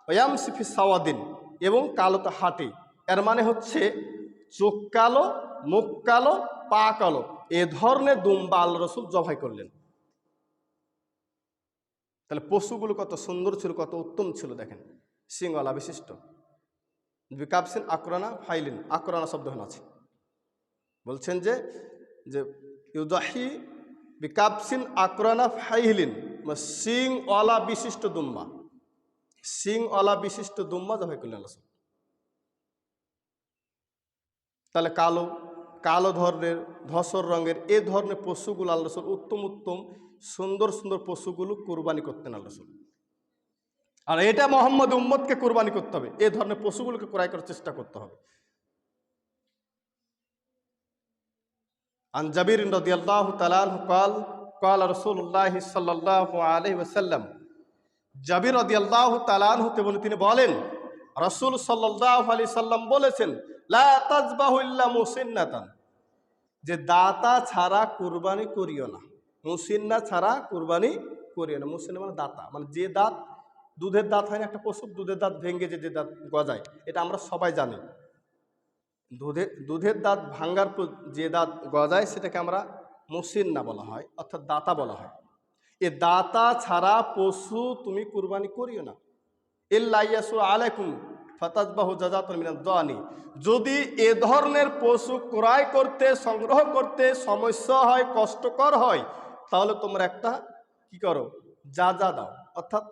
ওয়ামসিফি সাওয়াদিন, এবং কালোতে হাঁটে। এর মানে হচ্ছে চোখ কালো, মুখ কালো, পা কালো, এ ধরনের দুম্বা আল্লাহ রসুল জবাই করলেন। তাহলে পশুগুলো কত সুন্দর ছিল, কত উত্তম ছিল দেখেন, সিংওয়ালা বিশিষ্ট। বিকাবসিন আকরানা ফাইলিন, আকরানা শব্দ আছে, বলছেন যে ইউদাহি বিকাবসিন আকরানা ফাইলিন, সিংওয়ালা বিশিষ্ট দুম্বা, সিংওয়ালা বিশিষ্ট দুম্বা জবাই করলেন আল্লাহ। তাহলে কালো কালো ধরনের, ধূসর রঙের এ ধরনের পশুগুলো আল্লাহ রসুল, উত্তম উত্তম সুন্দর সুন্দর পশুগুলো কুরবানি করতেন আল্লাহ রসুল। আর এটা মুহাম্মদ উম্মতকে কুরবানি করতে হবে, এ ধরনের পশুগুলোকে ক্রয় করার চেষ্টা করতে হবে। আন জাবির রাদিয়াল্লাহু তাআলা আনহু قال قال رسول الله صلى الله عليه وسلم, জাবির রাদিয়াল্লাহু তাআলা আনহু তিনি বলেন, রাসূল সাল্লাল্লাহু আলাইহি সাল্লাম বলেছেন, লা তাযবাহু ইল্লা মুসিন্নাতান, যে দাতা ছাড়া কুরবানি করিও না, মুসিন্না ছাড়া কুরবানি করিও না। মুসিন্না মানে দাতা, মানে যে দাঁত, দুধের দাঁত হয় না একটা পশুর, দুধের দাঁত ভেঙে যে দাঁত গজায়, এটা আমরা সবাই জানি। দুধের দাঁত ভাঙ্গার যে দাঁত গজায় সেটাকে আমরা মুসিন্না বলা হয়, অর্থাৎ দাতা বলা হয়। এ দাতা ছাড়া পশু তুমি কুরবানি করিও না। ইল্লা ইয়াসু আলাইকুম ফাতাযবাহু জাযাতান মিনাদ দানি, যদি এ ধরনের পশু ক্রয় করতে, সংগ্রহ করতে সমস্যা হয়, কষ্টকর হয়, তাহলে তোমরা একটা কি করো, যা দাও। অর্থাৎ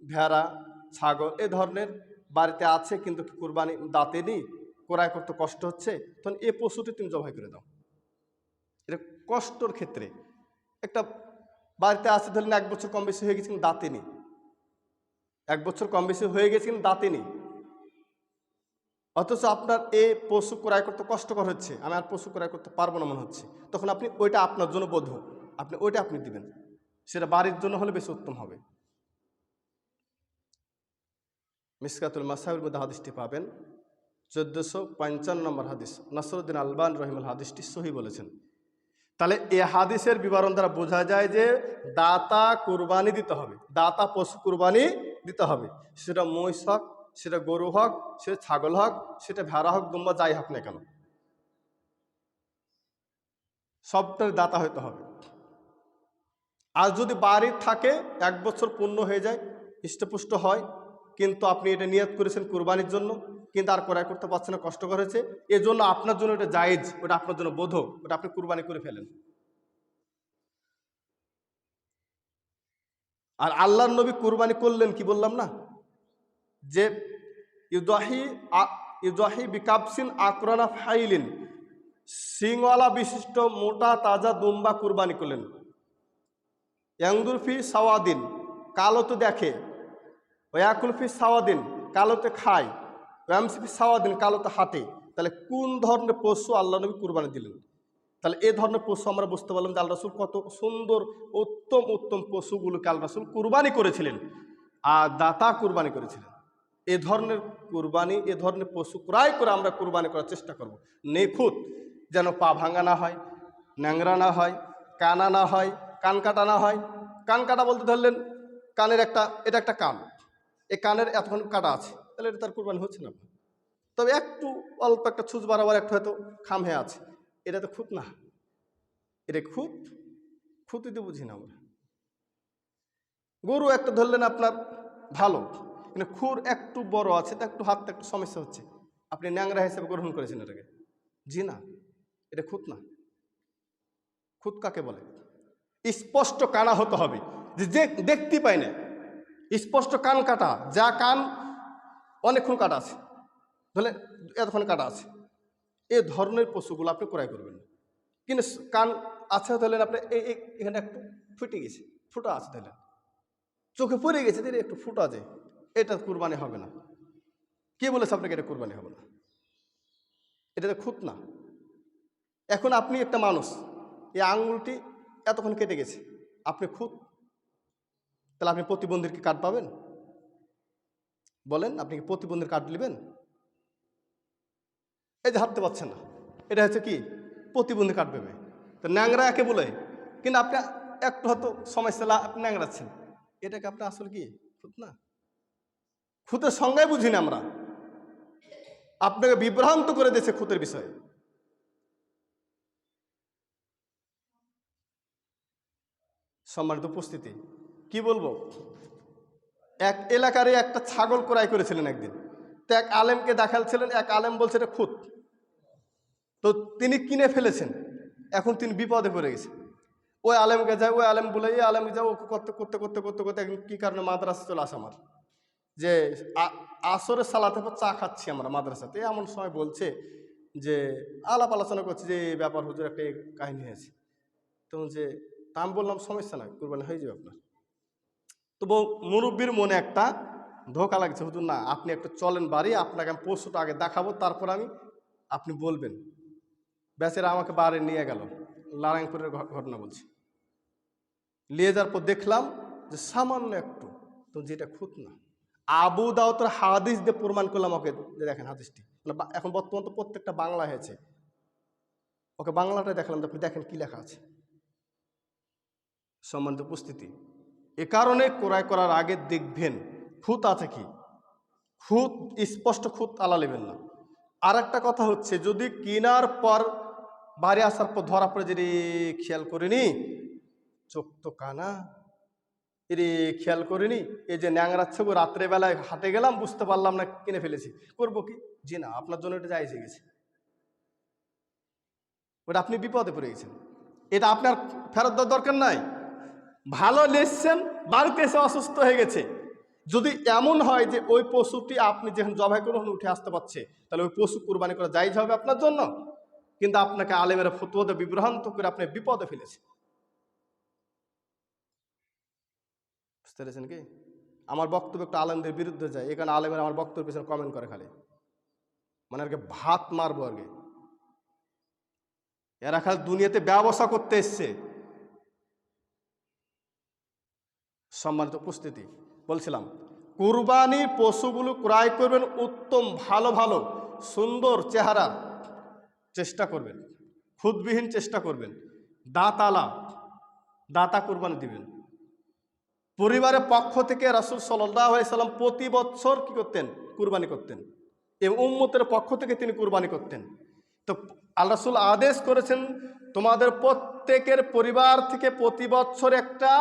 ভেড়া, ছাগল এ ধরনের বাড়িতে আছে কিন্তু কুরবানি দাঁতে নেই, ক্রয় করতে কষ্ট হচ্ছে, তখন এ পশুটি তুমি জবাই করে দাও। এটা কষ্টর ক্ষেত্রে, একটা বাড়িতে আছে ধরলেন 1 বছর কম বেশি হয়ে গেছে কিন্তু দাঁতে নেই, 1 বছর কম বেশি হয়ে গেছে কিন্তু দাঁতে নেই, অথচ আপনার এই পশু ক্রয় করতে কষ্টকর হচ্ছে, আমি আর পশু ক্রয় করতে পারবো না মনে হচ্ছে, তখন আপনি ওইটা আপনার জন্য বৈধ, আপনি ওইটা আপনি দিবেন, সেটা বাড়ির জন্য হলে বেশি উত্তম হবে। মিসকাতুল মাসাবির মধ্যে হাদিসটি পাবেন, 1455 নম্বর হাদিস, নাসরুদ্দিন আলবানী রাহিমাহুল্লাহ হাদিসটি সহিহ বলেছেন। তাহলে এই হাদিসের বিবরণ দ্বারা বোঝা যায় যে দাতা কুরবানি দিতে হবে, দাতা পশু কুরবানি দিতে হবে, সেটা মহিষ হোক, সেটা গরু হোক, সেটা ছাগল হোক, সেটা ভেড়া হোক, দুম্বা যাই হোক না কেন, সবটার দাতা হইতে হবে। আর যদি বাড়ি থাকে 1 বছর পূর্ণ হয়ে যায়, হৃষ্টপুষ্ট হয়, কিন্তু আপনি এটা নিয়ত করেছেন কুরবানির জন্য, কিন্তু আর ক্রয় করতে পারছেন না, কষ্টকর হয়েছে, এজন্য আপনার জন্য এটা জায়েজ, ওটা আপনার জন্য বৈধ, ওটা আপনি কুরবানি করে ফেলেন। আর আল্লাহর নবী কুরবানি করলেন কি বললাম না, যে ইউদাহি বিকাবসিন আকরানা ফাইলিন, সিংওয়ালা বিশিষ্ট মোটা তাজা দুম্বা কুরবানি করলেন। ইয়াংদুরফি সাওয়াদিন, কালোতে দেখে, ওয়াকুলফি সাওয়াদিন, কালোতে খায়, ওয়ামসিফি সাওয়াদিন, কালোতে হাঁটে। তাহলে কোন ধরনের পশু আল্লাহ নবী কুরবানি দিলেন? তাহলে এ ধরনের পশু আমরা বুঝতে পারলাম যে আল্লাহ রাসূল কত সুন্দর উত্তম উত্তম পশুগুলোকে আল্লাহ রাসূল কুরবানি করেছিলেন, আর দাতা কুরবানি করেছিলেন। এ ধরনের কুরবানি, এ ধরনের পশু ক্রয় করে আমরা কুরবানি করার চেষ্টা করব, নিখুঁত, যেন পা ভাঙা না হয়, ন্যাংরা না হয়, কানা না হয়, কান কাটা না হয়। কান কাটা বলতে ধরলেন কানের এটা একটা কান, এই কানের এতক্ষণ কাটা আছে, তাহলে এটা তার কুরবানি হচ্ছে না। তবে একটু অল্প একটা ছুঁচ বাড়াবার একটা হয়তো খাম হয়ে আছে, এটা তো খুঁত না, এটা খুঁতিতে বুঝি না আমরা। গরু একটা ধরলেন আপনার ভালো, কিন্তু খুর একটু বড় আছে, তা একটু হাতটা একটু সমস্যা হচ্ছে, আপনি ন্যাংরা হিসেবে গ্রহণ করেছেন এটাকে, জি না, এটা খুঁত না। খুঁত কাকে বলে? স্পষ্ট কানা হতে হবে, যে দেখতে পাই না, স্পষ্ট কান কাটা, যা কান অনেকক্ষণ কাটা আছে, ধরলেন এতক্ষণ কাটা আছে, এ ধরনের পশুগুলো আপনি ক্রয় করবেন না। কিন্তু কান আছে ধরলেন আপনি এখানে একটু ফুটে গেছে, ফুটা আছে ধরলেন, চোখে পড়ে গেছে, একটু ফুটা আছে, এটা কুরবানি হবে না। কে বলেছে আপনাকে এটা কুরবানি হবে না? এটা তো খুঁত না। এখন আপনি একটা মানুষ, এই আঙুলটি এতক্ষণ কেটে গেছে, আপনি খুঁত, তাহলে আপনি প্রতিবন্ধীর কি কার্ড পাবেন? বলেন, আপনি কি প্রতিবন্ধীর কার্ড নেবেন? এই যে হাঁটতে পারছেন না, এটা হচ্ছে কি প্রতিবন্ধী কার্ড পাবে। তো ন্যাংরা একে বলে, কিন্তু আপনি একটু হয়তো সমস্যা আপনি ন্যাংরাচ্ছেন, এটাকে আপনি আসলে কি খুঁত না? খুঁতের সংজ্ঞাই বুঝি না আমরা, আপনাকে বিভ্রান্ত করে দিয়েছে খুঁতের বিষয়ে। সম্মানিত উপস্থিতি, কি বলবো, এক এলাকারই একটা ছাগল ক্রয় করেছিলেন একদিন, তো এক আলেমকে দেখাচ্ছিলেন, এক আলেম বলছে এটা খুঁত, তো তিনি কিনে ফেলেছেন, এখন তিনি বিপদে পড়ে গেছে। ওই আলেমকে যায়, ওই আলেম বলে এই আলেমকে যাও, করতে করতে করতে করতে করতে একদিন কী কারণে মাদ্রাসা চলে আসে আমার, যে আসরের সালাতে পর চা খাচ্ছি আমরা মাদ্রাসাতে, এমন সময় বলছে যে আলাপ আলোচনা করছে যে এই ব্যাপার হুজুর একটা কাহিনী হয়েছে, তখন যে তা আমি বললাম সমস্যা নয়, কুরবানি হয়ে যাবে আপনার। তো মুরব্বীর মনে একটা ধোকা লাগছে, হুজুর না আপনি একটু চলেন বাড়ি, আপনাকে আমি পশুটা আগে দেখাবো, তারপর আপনি বলবেন। বেচারা আমাকে বাড়ি নিয়ে গেল, নারায়ণপুরের ঘটনা বলছি। নিয়ে যাওয়ার পর দেখলাম যে সামান্য একটু, তো যেটা খুঁত না, আবু দাউদের হাদিস দিয়ে প্রমাণ করলাম ওকে, যে দেখেন হাদিসটি, এখন বর্তমান তো প্রত্যেকটা বাংলা হয়েছে, ওকে বাংলাটাই দেখলাম, আপনি দেখেন কি লেখা আছে। সম্মানিত উপস্থিতি, এ কারণে ক্রয় করার আগে দেখবেন খুঁত আছে কি, খুঁত স্পষ্ট খুঁত আলা নেবেন না। আর একটা কথা হচ্ছে, যদি কেনার পর বাড়ি আসার পর ধরা পড়ে যে রে খেয়াল করিনি, চোখ তো কানা, এরে খেয়াল করিনি, এই যে ন্যাংরাচ্ছে গো, রাত্রেবেলায় হাটে গেলাম বুঝতে পারলাম না, কিনে ফেলেছি, করবো কি? জি না, আপনার জন্য এটা যাইছে গেছে, ওটা আপনি বিপদে পড়ে গেছেন, এটা আপনার ফেরত দেওয়ার দরকার নাই। ভালো লেসছেন, বাড়িতে এসে অসুস্থ হয়ে গেছে, যদি এমন হয় যে ওই পশুটি আপনি যখন জবাই করে উঠে আসতে পারছে, তাহলে ওই পশু কুরবানি করা জায়েজ হবে আপনার জন্য, কিন্তু আপনাকে আলেমের ফতোয়াতে বিভ্রান্ত করে আপনি বিপদে ফেলেছে। বুঝতে পেরেছেন কি? আমার বক্তব্য একটু আলেমদের বিরুদ্ধে যায়, এখানে আলেমের আমার বক্তব্যের পিছনে কমেন্ট করে খালি, মানে আর কি ভাত মারবো আর কি, এরা খালি দুনিয়াতে ব্যবসা করতে এসছে। সম্মানিত উপস্থিতি, বলছিলাম কুরবানির পশুগুলো ক্রয় করবেন উত্তম, ভালো ভালো সুন্দর চেহারা চেষ্টা করবেন, খুদবিহীন চেষ্টা করবেন, দাঁতালা দাতা কুরবানি দিবেন। পরিবারের পক্ষ থেকে রাসূল সাল্লাল্লাহু আলাইহি সাল্লাম প্রতি বছর কি করতেন? কুরবানি করতেন, এবং উম্মতের পক্ষ থেকে তিনি কুরবানি করতেন। তো আল্লাহ রাসূল আদেশ করেছেন, তোমাদের প্রত্যেকের পরিবার থেকে প্রতি বছর একটা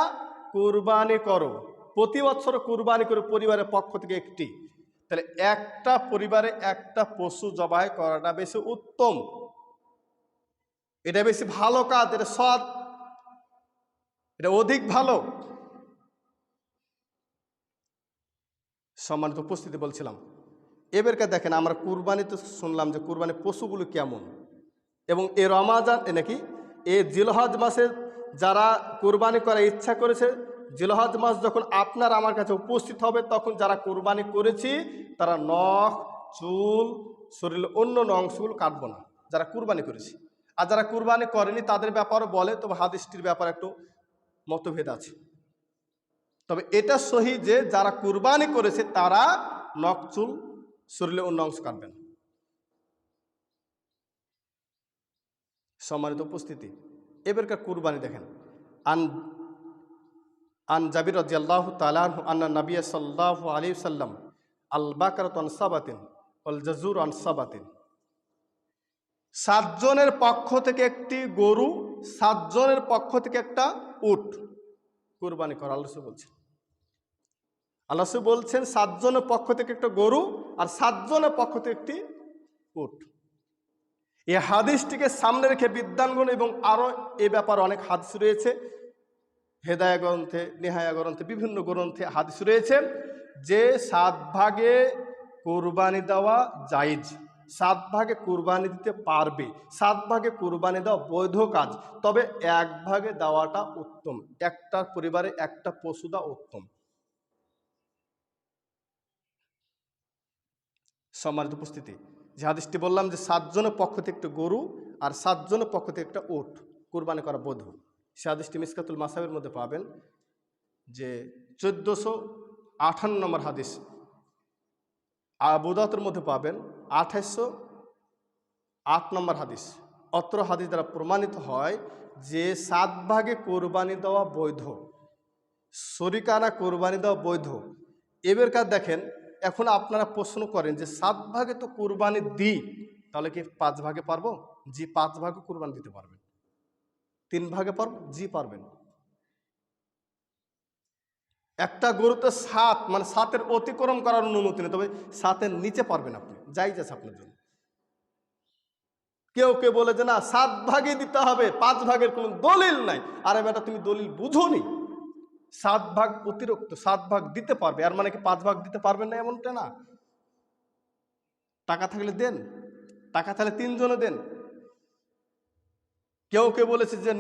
কুরবানি করো, প্রতি বছর কুরবানি করে পরিবারের পক্ষ থেকে একটি। তাহলে একটা পরিবারে একটা পশু জবাই করাটা বেশি উত্তম, এটা বেশি ভালো কাজ, এটা সৎ, এটা অধিক ভালো। সম্মানিত উপস্থিতি, বলছিলাম এবারকে দেখেন, আমরা কুরবানিতে শুনলাম যে কুরবানির পশুগুলো কেমন, এবং এ রমাজান নাকি এ জিলহজ মাসে যারা কুরবানি করার ইচ্ছা করেছে, জিলহজ মাস যখন আপনার আমার কাছে উপস্থিত হবে, তখন যারা কুরবানি করেছি তারা নখ, চুল, শরীরের অন্য অংশগুলো কাটবো না, যারা কুরবানি করেছি। আর যারা কুরবানি করেনি তাদের ব্যাপারে বলে, তবে হাদিসটির ব্যাপারে একটু মতভেদ আছে। তবে এটা সহি যে যারা কুরবানি করেছে তারা নখ, চুল, শরীরের অন্য অংশ কাটবেন। সম্মানিত উপস্থিতি, এবারকার কুরবানি দেখেন, আন জাবির রাদিয়াল্লাহু তাআলা আনহু আন্না নবী সাল্লাল্লাহু আলাইহি ওয়াসাল্লাম আল বাকারাতু আন সাবাতিন ওয়াল জাজুর আন সাবাতিন, 7 জনের পক্ষ থেকে একটি গরু, 7 জনের পক্ষ থেকে একটা উট কুরবানি করা আল্লাহ রাসূল বলছেন। আল্লাহ রাসূল বলছেন 7 জনের পক্ষ থেকে একটা গরু আর 7 জনের পক্ষ থেকে একটি উট। এই হাদিসটিকে সামনে রেখে বিদ্বানগণ, এবং আরও এ ব্যাপারে অনেক হাদিস রয়েছে, হেদায়া গ্রন্থে, নেহায়া গ্রন্থে, বিভিন্ন গ্রন্থে হাদিস রয়েছে যে 7 ভাগে কুরবানি দেওয়া জায়েজ, 7 ভাগে কুরবানি দিতে পারবে, 7 ভাগে কুরবানি দেওয়া বৈধ কাজ, তবে 1 ভাগে দেওয়াটা উত্তম, একটা পরিবারে একটা পশু দেওয়া উত্তম। সম্মানিত উপস্থিতি, যে হাদিসটি বললাম যে 7 জনের পক্ষ থেকে একটা গরু আর 7 জনের পক্ষ থেকে একটা উট কুরবানি করা বৈধ, সে হাদিসটি মিসকাতুল মাসাবের মধ্যে পাবেন, যে 1458 নম্বর হাদিস, আবু দাউদের মধ্যে পাবেন 2808 নম্বর হাদিস। অত্র হাদিস দ্বারা প্রমাণিত হয় যে 7 ভাগে কোরবানি দেওয়া বৈধ, শরিকানা কোরবানি দেওয়া বৈধ। এবারকার দেখেন এখন আপনারা প্রশ্ন করেন যে 7 ভাগে তো কুরবানি দিই, তাহলে কি 5 ভাগে পারবো? জি, 5 ভাগে কুরবানি দিতে পারবেন। 3 ভাগে পারবো? জি পারবেন। একটা গরুতে 7 মানে 7-এর অতিক্রম করার অনুমতি নেই, তবে 7-এর নিচে পারবেন আপনি, জায়েজ আছে আপনার জন্য। কেউ কেউ বলে যে না 7 ভাগে দিতে হবে, 5 ভাগের কোনো দলিল নাই। আরে বেটা, তুমি দলিল বুঝোনি। 7 ভাগ অতিরিক্ত, 7 ভাগ দিতে পারবে, আর মানে কি 5 ভাগ দিতে পারবেন না এমনটা না। টাকা থাকলে দেন, টাকা থাকলে 3 জনে দেন। কেউ কেউ বলেছে যে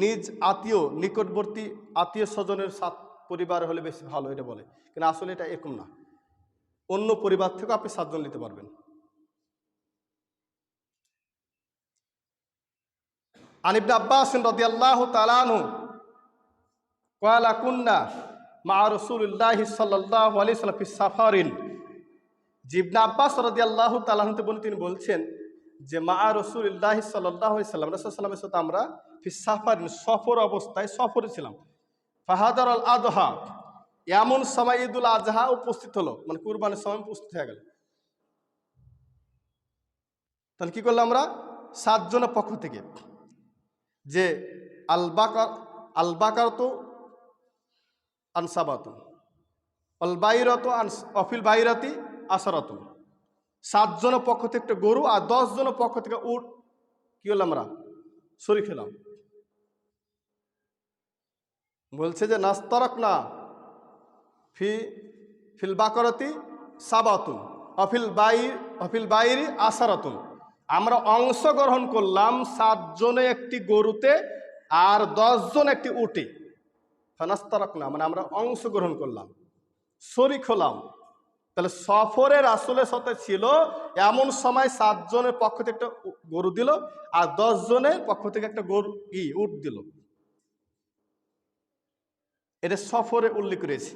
নিজ আত্মীয়, নিকটবর্তী আত্মীয় স্বজনের সাথে পরিবার হলে বেশি ভালো, এটা বলে। কিন্তু আসলে এটা এরকম না, অন্য পরিবার থেকেও আপনি 7 জন নিতে পারবেন। আন ইবনে আব্বাস রাদিয়াল্লাহু তাআলা আনহু ক্বালা কুন্না মা রাসূলিল্লাহি সাল্লাল্লাহু আলাইহি ওয়াসাল্লাম ফি সাফারিন। ইবনে আব্বাস রাদিয়াল্লাহু তাআলা আনহু তিনি বলছেন যে মা রাসূলিল্লাহি সাল্লাল্লাহু আলাইহি ওয়াসাল্লাম, রাসূল সাল্লাল্লাহু আলাইহি ওয়াসাল্লামের সাথে আমরা ফি সাফারিন, সফর অবস্থায় সফরে ছিলাম। ফাহাদার আল আযহা, এমন সময় ঈদুল আযহা উপস্থিত হলো, মানে কুরবানির সময় উপস্থিত হয়ে গেল। তাহলে কি করলাম আমরা? 7 জনের পক্ষ থেকে যে আল বাকারতু আনসাবাতুন অল বাইরাতু অফিল বাইরাতি আসারাতুন, 7 জনের পক্ষ থেকে একটা গরু আর 10 জনের পক্ষ থেকে উট কি হলাম আমরা শরীক হলাম। বলছে যে নাস্তারাকনা ফিল বাকারাতি সাবাতুন অফিল বাইরি আসারাতুন, আমরা অংশগ্রহণ করলাম 7 জনে একটি গরুতে আর 10 জন একটি উটে। ফানাস্তারাকনা মানে আমরা অংশগ্রহণ করলাম, শরীক হলাম। তাহলে সফরের আসলে সাথে ছিল, এমন সময় 7 জনের পক্ষ থেকে একটা গরু দিল আর 10 জনের পক্ষ থেকে একটা গরু উট দিল। এটা সফরে উল্লেখ করেছে।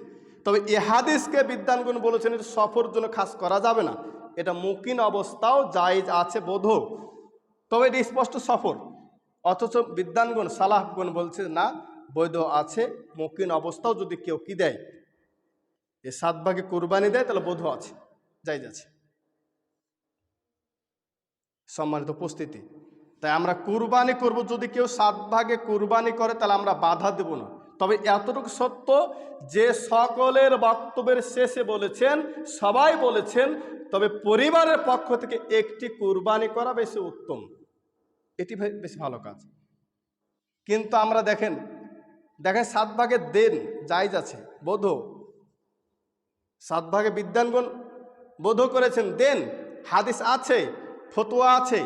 তবে এ হাদিসকে বিদ্বানগণ বলেছেন এটা সফর জন্য খাস করা যাবে না, এটা মুকিন অবস্থাও জায়েজ আছে বোধ, তবে এটা স্পষ্ট সফর। অথচ বিদ্বানগণ সালাহগণ বলছে না, বৈধ আছে, মুকিন অবস্থাও যদি কেউ কি দেয়, এ 7 ভাগে কুরবানি দেয়, তাহলে বৈধ আছে, জায়েজ আছে। সম্মানিত উপস্থিতি, তাই আমরা কুরবানি করব, যদি কেউ 7 ভাগে কুরবানি করে তাহলে আমরা বাধা দেব না। তবে এতটুকু সত্য যে সকলের বক্তব্যের শেষে বলেছেন, সবাই বলেছেন, তবে পরিবারের পক্ষ থেকে একটি কুরবানি করা বেশি উত্তম, এটি বেশি ভালো কাজ। কিন্তু আমরা দেখেন 7 ভাগে দেন, জায়েজ আছে, বৈধ। 7 ভাগে বিদ্বানগণ বৈধ করেছেন, দেন, হাদিস আছে, ফতোয়া আছে।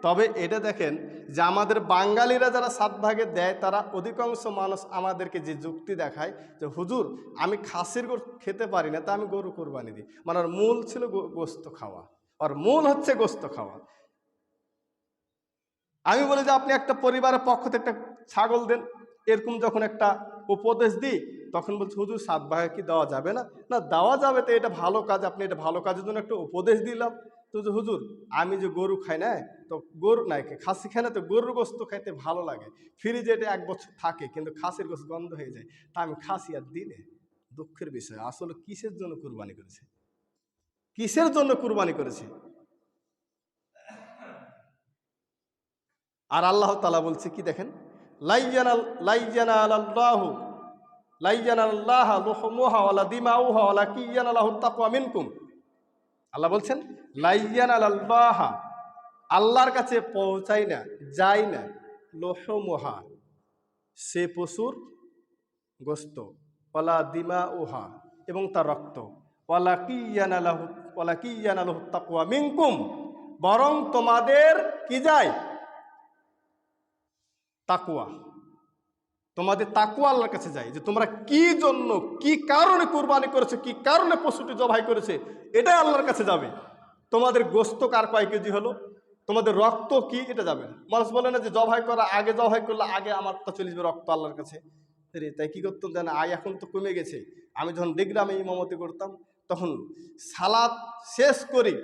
তবে এটা দেখেন যে আমাদের বাঙালিরা যারা 7 ভাগে দেয়, তারা অধিকাংশ মানুষ আমাদেরকে যে যুক্তি দেখায় যে হুজুর আমি খাসির গরু খেতে পারি না, তা আমি গরু কোরবানি দিই। মানে ওর মূল ছিল গোস্ত খাওয়া, ওর মূল হচ্ছে গোস্ত খাওয়া। আমি বলি যে আপনি একটা পরিবারের পক্ষ থেকে একটা ছাগল দেন, এরকম যখন একটা উপদেশ দিই, তখন বলছে হুজুর 7 ভাগে কি দেওয়া যাবে না? না, দেওয়া যাবে, তো এটা ভালো কাজ, আপনি এটা ভালো কাজের জন্য একটা উপদেশ দিলাম। তো হুজুর আমি যে গরু খাই না, তো গরু নাই খাসি খাই না, তো গরুর গোস্ত খাইতে ভালো লাগে, ফ্রিজে এটা 1 বছর থাকে, কিন্তু খাসির গোস্ত গন্ধ হয়ে যায়, তা আমি খাসি আর দিলে। দুঃখের বিষয়, আসলে কিসের জন্য কুরবানি করেছে, কিসের জন্য কুরবানি করেছে? আর আল্লাহ তাআলা বলছে কি দেখেন, আল্লাহ বলছেন আল্লাহর কাছে পৌঁছাই না, যায় না, লোহমোহা সে পশুর গোস্ত, ওয়ালা দিমা উহা এবং তার রক্ত, ওয়ালা কিয়ানালাহু তাকওয়া মিনকুম, বরং তোমাদের কি যায়, তাকওয়া, তোমাদের তাকওয়া আল্লাহর কাছে যায়, যে তোমরা কি জন্য কি কারণে কুরবানি করেছে, কি কারণে পশুটি জবাই করেছে, এটাই আল্লাহর কাছে যাবে। তোমাদের গোস্ত কার কয় কেজি হলো, তোমাদের রক্ত কি, এটা যাবে না। মানুষ বলে না যে জবাই করা আগে, জবাই করলে আগে আমারটা চলে যাবে রক্ত আল্লাহর কাছে। তাই কি করতাম জানে, এখন তো কমে গেছে। আমি যখন ডিগ্রামে ইমামতি করতাম, তখন সালাত শেষ করি,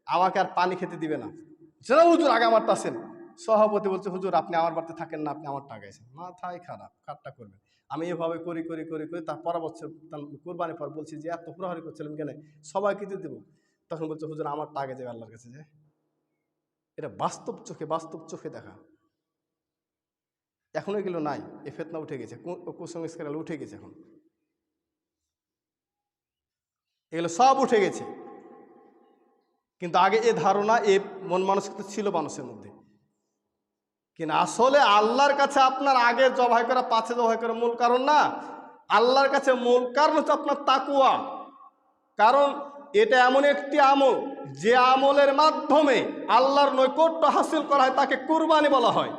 আমাকে আর পানি খেতে দিবে না, যেন হুজুর আগে আমারটা আসেন। সভাপতি বলছে হুজুর আপনি আমার বাড়িতে থাকেন না, আপনি আমারটা আগে আসেন। মাথায় খারাপ, কাটটা করবেন। আমি এভাবে করি করি করি করি তার পরের বছর কোরবানির পর বলছি যে এত হুড়াহুড়ি করছিলাম কেন, সবাইকে দিয়ে দেবো। তখন বলছে হুজুর আমারটা আগে যাবে আল্লাহর কাছে। যে এটা বাস্তব চোখে দেখা। এখন এগুলো নাই, এ ফেতনা উঠে গেছে, কুসংস্কার উঠে গেছে, এখন এগুলো সব উঠে গেছে। কিন্তু আগে এ ধারণা, এ মন মানসিকতা ছিল মানুষের মধ্যে। কিন্তু আসলে আল্লাহর কাছে আপনার আগে জবাই করা, পাছে জবাই করা মূল কারণ না। আল্লাহর কাছে মূল কারণ হচ্ছে আপনার তাকুয়া। কারণ এটা এমন একটি আমল, যে আমলের মাধ্যমে আল্লাহর নৈকট্য হাসিল করা হয় তাকে কুরবানি বলা হয়।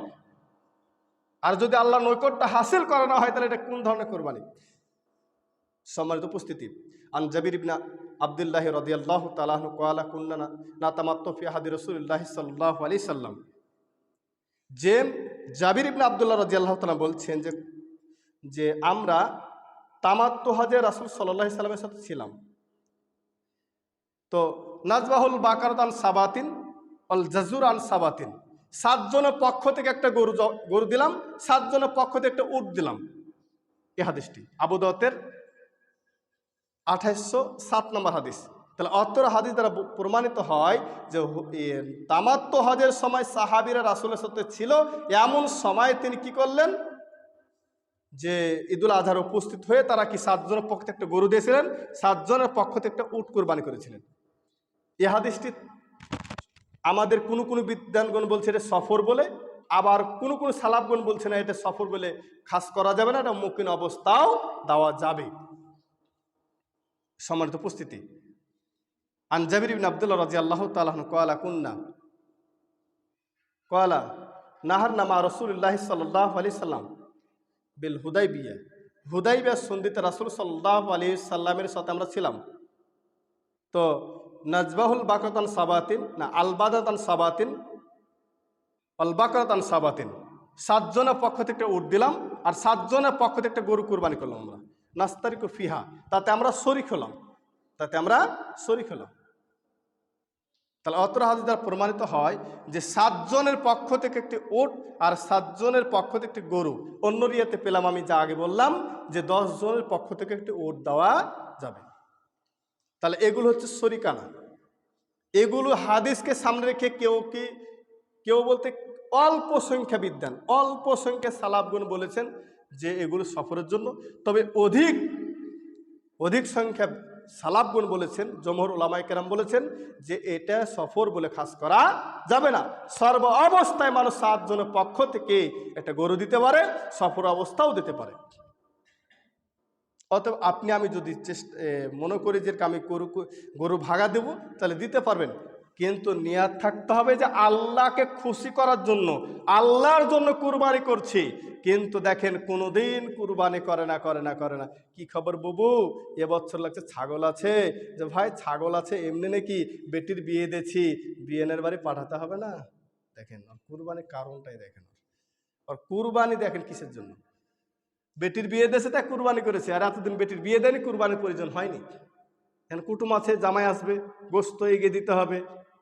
আর যদি আল্লাহর নৈকট্য হাসিল করা না হয় তাহলে এটা কোন ধরনের কুরবানি? সম্মানিত উপস্থিতি, আন জাবির ইবনে আব্দুল্লাহ রাদিয়াল্লাহু তাআলা আনহু ক্বালা কুন্না নাতামাত্তু ফি হাদি রাসূলিল্লাহি সাল্লাল্লাহু আলাইহি সাল্লাম। যে জাবির ইবনে আব্দুল্লাহ রাদিয়াল্লাহু তাআলা বলছেন যে আমরা তামাত্তু হজে রাসূল সাল্লাল্লাহু আলাইহি সাল্লামের সাথে ছিলাম। তো নাজবাহুল বাকারাত আন সাবাতিন ওয়াল জাজুর আন সাবাতিন, 7 জনের পক্ষ থেকে একটা গরু দিলাম, 7 জনের পক্ষ থেকে একটা উট দিলাম। এই হাদিসটি আবু দাউদের 2807 নম্বর হাদিস। তাহলে অত্র হাদিস দ্বারা প্রমাণিত হয় যে তামাত্তু হজের সময় সাহাবীরা রাসূলের সাথে ছিল, এমন সময় তিনি কি করলেন, যে ঈদুল আজহার উপস্থিত হয়ে তারা কি 7 জনের পক্ষ থেকে একটা গরু দিয়েছিলেন, 7 জনের পক্ষ থেকে একটা উট কোরবানি করেছিলেন। এই হাদিসটি আমাদের কোনো কোনো বিদ্বানগণ বলছে এটা সফর বলে, আবার কোনো কোনো সালাফগণ বলছে না এটা সফর বলে খাস করা যাবে না, এটা মুকিন অবস্থাও দেওয়া যাবে। সম্মানিত উপস্থিতি, আন জাবির ইবনে আব্দুল্লাহ রাদিয়াল্লাহু তাআলা আনহু ক্বালা নাহারনা মা রাসূলুল্লাহি সাল্লাল্লাহু আলাইহি সাল্লাম বিল হুদাইবিয়া সন্ধিতে রাসূল সাল্লাল্লাহু আলাইহি সাল্লামের সাথে আমরা ছিলাম। তো নাজবাহুল বাকারাতান সাবাতিন না আলবাদাতান সাবাতিন আল বাকারাতান সাবাতিন, 7 জনের পক্ষ থেকে একটা উট দিলাম আর 7 জনের পক্ষ থেকে একটা গরু কুরবানি করলাম আমরা। নাস্তারিকু ফিহা, তাতে আমরা শরীক হলাম। তাহলে অত্র হাদিস দ্বারা প্রমাণিত হয় যে 7 জনের পক্ষ থেকে একটি উট আর 7 জনের পক্ষ থেকে একটি গরু। অন্য রিয়াতে পেলাম আমি যা আগে বললাম যে 10 জনের পক্ষ থেকে একটি উট দেওয়া যাবে। তাহলে এগুলো হচ্ছে শরিকানা। এগুলো হাদিসকে সামনে রেখে কেউ বলতে অল্প সংখ্যা বিদ্বান, অল্প সংখ্যা সালাফগণ বলেছেন যে এগুলো সফরের জন্য। তবে অধিক সংখ্যা সালাফগণ বলেছেন, জমহুর উলামায়ে কেরাম বলেছেন যে এটা সফর বলে খাস করা যাবে না। সর্ব অবস্থায় মানুষ 7 জনের পক্ষ থেকে একটা গরু দিতে পারে, সফর অবস্থাও দিতে পারে। অতএব আপনি আমি যদি মনে করি যে আমি গরু ভাগা দেব, তাহলে দিতে পারবেন, কিন্তু নিয়াত থাকতে হবে যে আল্লাহকে খুশি করার জন্য, আল্লাহর জন্য কুরবানি করছি। কিন্তু দেখেন কোনোদিন কুরবানি করে না। কি খবর বুবু, এবছর লাগছে ছাগল আছে, যে ভাই ছাগল আছে এমনি নাকি, বেটির বিয়ে দিয়েছি, বিয়েনের বাড়ি পাঠাতে হবে না। দেখেন কুরবানির কারণটাই দেখেন, আর কুরবানি দেখেন কিসের জন্য, বেটির বিয়ে দিয়েছে তাই কুরবানি করেছে, আর এতদিন বেটির বিয়ে দেয়নি, কুরবানির প্রয়োজন হয়নি। এখন কুটুম আছে, জামাই আসবে, গোস্ত এগিয়ে দিতে হবে,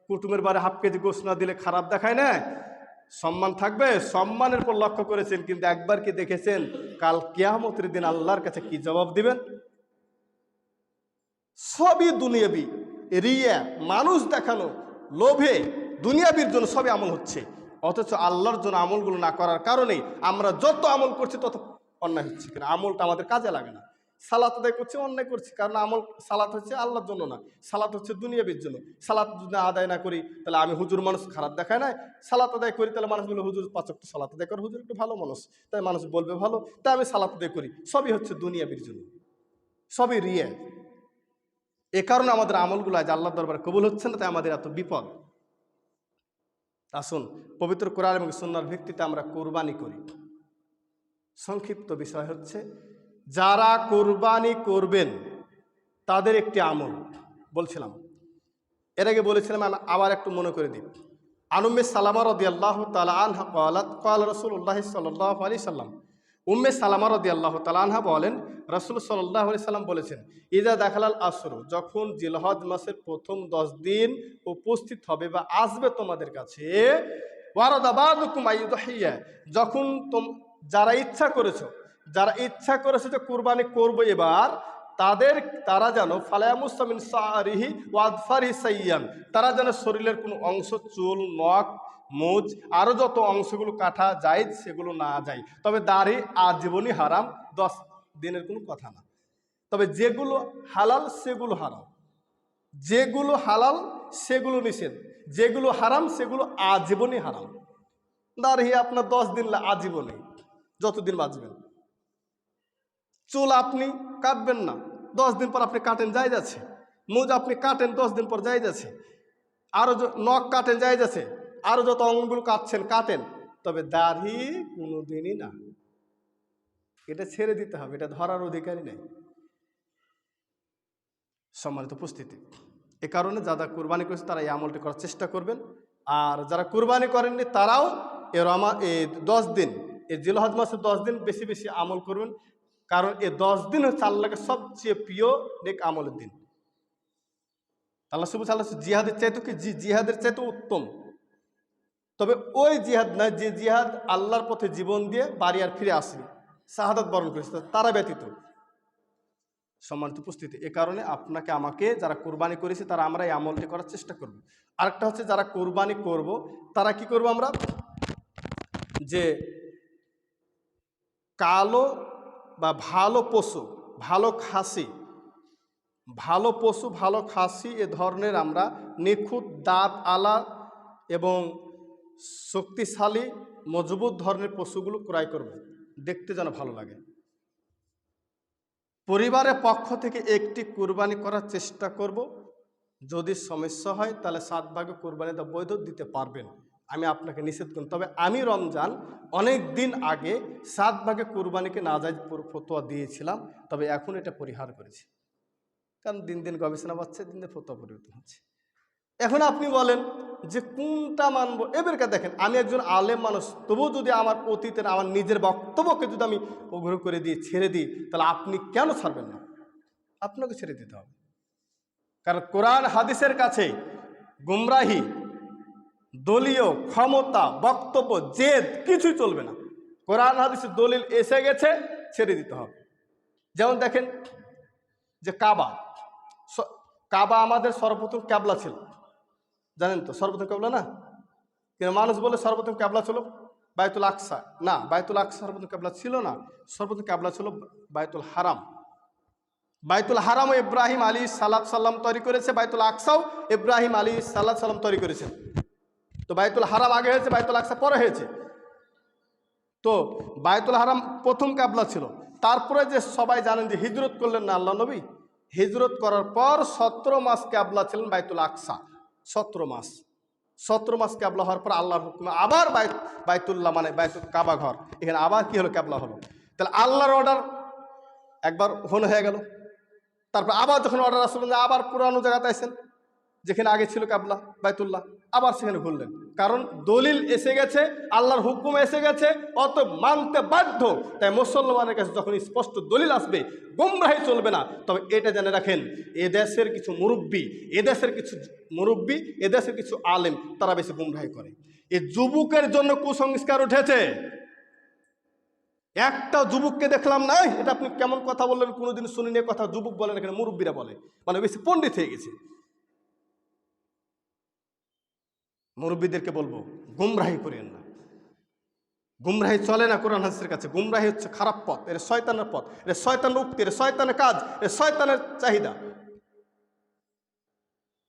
কুটুমের বারে হাফ কেজি গোস্ত না দিলে খারাপ দেখায় না, সম্মান থাকবে, সম্মানের পর লক্ষ্য করেছেন। কিন্তু একবার কি দেখেছেন কাল কিয়ামতের দিন আল্লাহর কাছে কি জবাব দিবেন? সবই দুনিয়াবি, রিয়া, মানুষ দেখানো, লোভে, দুনিয়াবির জন্য সবই আমল হচ্ছে। অথচ আল্লাহর জন্য আমলগুলো না করার কারণে আমরা যত আমল করছি তত অন্যায় হচ্ছে। কারণ আমলটা আমাদের কাজে লাগে না। সালাত আদায় করছি, অন্যায় করছি, কারণ সালাত হচ্ছে আল্লাহর জন্য না, সালাত হচ্ছে দুনিয়াবির জন্য। সালাত যদি আদায় না করি তাহলে আমি হুজুর মানুষ খারাপ দেখায় না, সালাত আদায় করি তাহলে মানুষ বলে হুজুর 5 ওয়াক্ত সালাত আদায় করে, হুজুর একটু ভালো মানুষ, তাই মানুষ বলবে ভালো, তাই আমি সালাত আদায় করি। সবই হচ্ছে দুনিয়াবির জন্য, সবই রিয়া। এ কারণে আমাদের আমলগুলো আজ আল্লাহর দরবারে কবুল হচ্ছে না, তাই আমাদের এত বিপদ। আসুন পবিত্র কোরআন এবং সুন্নাহর ভিত্তিতে আমরা কোরবানি করি। সংক্ষিপ্ত বিষয় হচ্ছে, যারা কোরবানি করবেন তাদের একটি আমল বলছিলাম, এর আগে বলেছিলাম, আমি আবার একটু মনে করে দিই। উম্মে সালামা রাদিয়াল্লাহু তাআলা আনহা ক্বালাত ক্বালা রাসূলুল্লাহ সাল্লাল্লাহু আলাইহি সাল্লাম। উম্মে সালামা রাদিয়াল্লাহু তাআলা আনহা বলেন, রাসূল সাল্লাল্লাহু আলাইহি সাল্লাম বলেছেন, ইজা দাখালাল আসর, যখন জিলহজ মাসের প্রথম 10 দিন উপস্থিত হবে বা আসবে তোমাদের কাছে, ওয়ারাদা বাদুকুম আইয়ুদহিয়া, যখন যারা ইচ্ছা করেছো যারা ইচ্ছা করেছে যে কুরবানি করবো এবার, তারা যেন ফালায়ামুসামিন সারিহি ওয়াদফারি সাইয়ান, তারা যেন শরীরের কোনো অংশ, চুল, নখ, মুজ, আরও যত অংশগুলো কাটা যায় সেগুলো না যায়। তবে দাড়ি আজীবনই হারাম, 10 দিনের কোনো কথা না। তবে যেগুলো হালাল সেগুলো হারাম, যেগুলো হালাল সেগুলো নিষেধ, যেগুলো হারাম সেগুলো আজীবনই হারাম। দাড়ি আপনার 10 দিন আজীবনই, যতদিন বাঁচবেন। চুল আপনি কাটবেন না, 10 দিন পর আপনি কাটেন, যাই যাচ্ছে। মুজ আপনি কাটেন, 10 দিন পর যাই যাচ্ছে। আরও নখ কাটেন, যাই যাচ্ছে। আরও যত অঙ্গগুলো কাটছেন কাটেন, তবে দাড়ি কোনো দিনই না। এটা ছেড়ে দিতে হবে, এটা ধরার অধিকারই নেই। সম্মানিত উপস্থিতি, এ কারণে যারা কুরবানি করেছে তারা এই আমলটি করার চেষ্টা করবেন। আর যারা কুরবানি করেননি তারাও এই 10 দিন, এই জিলহজ মাসের 10 দিন বেশি বেশি আমল করবেন। কারণ এই 10 দিন হচ্ছে আল্লাহকে সবচেয়ে প্রিয় নেক আমলের দিন। আল্লাহ সুবহানাহু ওয়া তাআলা জিহাদের চাইতে কি জিহাদের চাইতে উত্তম। তবে ওই জিহাদ না যে জিহাদ আল্লাহর পথে জীবন দিয়ে বাড়ি আর ফিরে আসে, শাহাদাত বরণ করেছে, তারা ব্যতীত। সম্মানিত উপস্থিতি, এ কারণে আপনাকে আমাকে যারা কুরবানি করেছে তারা আমরা এই আমলটি করার চেষ্টা করব। আরেকটা হচ্ছে যারা কুরবানি করব তারা কি করব, আমরা যে কালো বা ভালো পশু, ভালো খাসি এ ধরনের আমরা নিখুঁত দাঁত আলা এবং শক্তিশালী মজবুত ধরনের পশুগুলো ক্রয় করব, দেখতে যেন ভালো লাগে। পরিবারের পক্ষ থেকে একটি কুরবানি করার চেষ্টা করব। যদি সমস্যা হয় তাহলে 7 ভাগে কুরবানিটা বৈধ দিতে পারবেন, আমি আপনাকে নিষেধ করি। তবে আমি রমজান অনেক দিন আগে 7 ভাগে কুরবানিকে নাজায়েজ ফতোয়া দিয়েছিলাম, তবে এখন এটা পরিহার করেছি। কারণ দিন দিন গবেষণা বাড়ছে, দিন দিন ফতোয়া পরিবর্তন হচ্ছে। এখন আপনি বলেন যে কোনটা মানবো। এবারকে দেখেন, আমি একজন আলেম মানুষ, তবুও যদি আমার অতীতের আমার নিজের বক্তব্যকে যদি আমি অগ্রহ করে দিই, ছেড়ে দিই, তাহলে আপনি কেন ছাড়বেন না? আপনাকে ছেড়ে দিতে হবে। কারণ কোরআন হাদিসের কাছে গুমরাহি, দলীয় ক্ষমতা, বক্তব্য, জেদ কিছুই চলবে না। কোরআন হাদিসের দলিল এসে গেছে, ছেড়ে দিতে হবে। যেমন দেখেন যে কাবা আমাদের সর্বপ্রথম ক্যাবলা ছিল, জানেন তো? সর্বপ্রথম ক্যাবলা না, কিন্তু মানুষ বলে সর্বপ্রথম ক্যাবলা ছিল বাইতুল আকসা। না, বাইতুল আকসা সর্বপ্রথম ক্যাবলা ছিল না। সর্বপ্রথম ক্যাবলা ছিল বাইতুল হারাম। বাইতুল হারামও ইব্রাহিম আলাইহিস সালাম তৈরি করেছে, বাইতুল আকসাও ইব্রাহিম আলাইহিস সালাম তৈরি করেছেন। তো বাইতুল হারাম আগে হয়েছে, বাইতুল আকসা পরে হয়েছে। তো বাইতুল হারাম প্রথম ক্যাবলা ছিল। তারপরে যে সবাই জানেন যে হিজরত করলেন না আল্লাহ নবী, হিজরত করার পর 17 মাস ক্যাবলা ছিলেন বাইতুল আকসা। 17 মাস ক্যাবলা হওয়ার পর আল্লাহর হুকুমে আবার বাইতুল্লাহ মানে বাইতুল কাবা ঘর, এখানে আবার কি হলো, ক্যাবলা হলো। তাহলে আল্লাহর অর্ডার একবার হয়ে গেল। তারপর আবার যখন অর্ডার আসলেন আবার পুরানো জায়গাতে আসেন, যেখানে আগে ছিল কাবলা বাইতুল্লাহ, আবার সেখানে ঘুরলেন। কারণ দলিল এসে গেছে, আল্লাহর হুকুম এসে গেছে, অত মানতে বাধ্য। তাই মুসলমানের কাছে যখন স্পষ্ট দলিল আসবে, গুমরাহি চলবে না। তবে এটা জেনে রাখেন, এদেশের কিছু মুরব্বী, এদেশের কিছু আলেম, তারা বেশি গুমরাহি করে। এই যুবকের জন্য কুসংস্কার উঠেছে। একটা যুবককে দেখলাম না, এটা আপনি কেমন কথা বললেন, কোনোদিন শুনিনি কথা। যুবক বলেন, এখানে মুরব্বীরা বলে, মানে বেশি পণ্ডিত হয়ে গেছে। মুরব্বীদেরকে বলবো, গুমরাহি করেন না। গুমরাহি চলে না কোরআন হাদিসের কাছে। গুমরাহি হচ্ছে খারাপ পথ, এর শয়তানের পথ, এর শয়তানের উক্তি, এর শয়তানের কাজ, এর শয়তানের চাহিদা।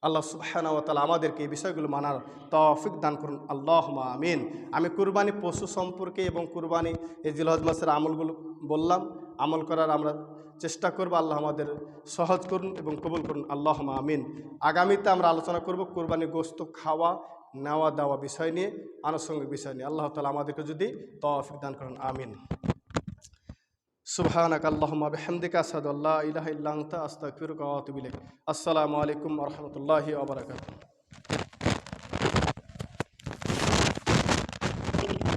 আল্লাহ সুবহানাহু ওয়া তাআলা আমাদেরকে এই বিষয়গুলো মানার তৌফিক দান করুন, আল্লাহুম্মা আমিন। আমি কুরবানি পশু সম্পর্কে এবং কুরবানি এই জিলহজ মাসের আমলগুলো বললাম, আমল করার আমরা চেষ্টা করব। আল্লাহ আমাদের সহজ করুন এবং কবুল করুন, আল্লাহুম্মা আমিন। আগামীতে আমরা আলোচনা করব কুরবানি গোশত খাওয়া, নেওয়া দেওয়া বিষয় নিয়ে, আনুষঙ্গিক বিষয় নিয়ে। আল্লাহ তাআলা আমাদেরকে যদি তৌফিক দান করুন, আমিন। সুবহানাকা আল্লাহুম্মা বিহামদিকা আশহাদু আল্লা ইলাহা ইল্লা আনতা আস্তাগফিরুকা ওয়া আতুবু ইলাইক। আসসালামু আলাইকুম ওয়া রাহমাতুল্লাহি ওয়া বারাকাতুহু।